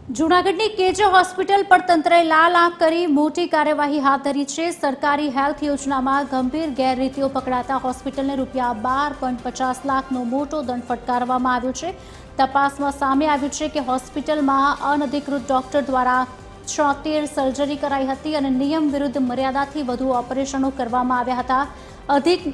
જૂનાગઢની કેજે હોસ્પિટલ પર તંત્રએ લાલ આંખ કરી મોટી કાર્યવાહી હાથ ધરી છે। સરકારી હેલ્થ યોજનામાં ગંભીર ગેરરીતિઓ પકડાતા હોસ્પિટલને ₹12.50 લાખનો મોટો દંડ ફટકારવામાં આવ્યો છે। તપાસમાં સામે આવ્યું છે કે હોસ્પિટલમાં અનધિકૃત ડોક્ટર દ્વારા 76 સર્જરી કરાઈ હતી અને નિયમ વિરુદ્ધ મર્યાદાથી વધુ ઓપરેશનો કરવામાં આવ્યા હતા। અધિક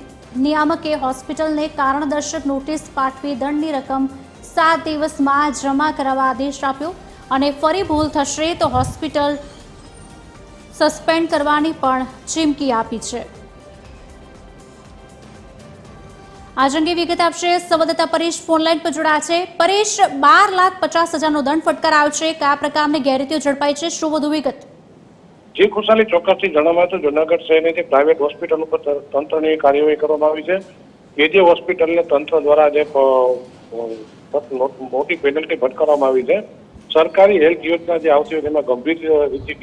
નિયામકે હોસ્પિટલને કારણદર્શક નોટિસ પાઠવી દંડની રકમ 7 દિવસમાં જમા કરાવવા આદેશ આપ્યો અને ફરી ભૂલ થશે તો હોસ્પિટલ સસ્પેન્ડ કરવાની પણ ચીમકી આપી છે। આજ અંગે વિગત આપશે સંવાદદાતા પરેશ ફોનલાઈન પર જોડાયા છે। પરેશ, 12,50,000નો દંડ ફટકારાયો છે, કયા પ્રકારની ગેરરીતિઓ ઝડપાઈ છે, શું વધુ વિગત? જી ખુશાલી, ચોક્કસથી જણાવાય તો જૂનાગઢ શહેરની પ્રાઇવેટ હોસ્પિટલ ઉપર તંત્રની કાર્યવાહી કરવામાં આવી છે। કેજે હોસ્પિટલને તંત્ર દ્વારા જે મોટી પેનલ્ટી ફટકારવામાં આવી છે। સરકારી હેલ્થ યોજના જે આવતી હોય તેમાં ગંભીર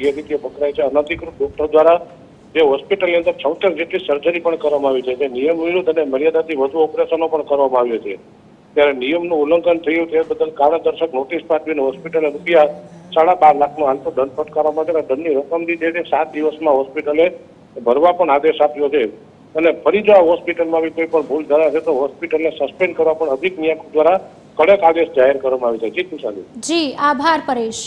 ગેરરીતિઓ પકડાય છે। અનધિકૃત ડોક્ટર દ્વારા જે હોસ્પિટલની અંદર 76 જેટલી સર્જરી પણ કરવામાં આવી છે, જે નિયમ વિરુદ્ધ અને મર્યાદાથી વધુ ઓપરેશનો પણ કરવામાં આવ્યા છે। ત્યારે નિયમનું ઉલ્લંઘન થયું તે બદલ કારણદર્શક નોટિસ પાઠવીને હોસ્પિટલે ₹12.5 લાખનો હાલ તો દંડ ફટકારવામાં છે અને દંડની રકમ જે છે 7 દિવસમાં હોસ્પિટલે ભરવા પણ આદેશ આપ્યો છે। અને ફરી જો આ હોસ્પિટલમાં કોઈ પણ ભૂલ ધરાશે તો હોસ્પિટલને સસ્પેન્ડ કરવા પણ અધિક નિયામક દ્વારા કડક આદેશ જાહેર કરવામાં આવ્યો છે। જી ખુશાલી। જી, આભાર પરેશ।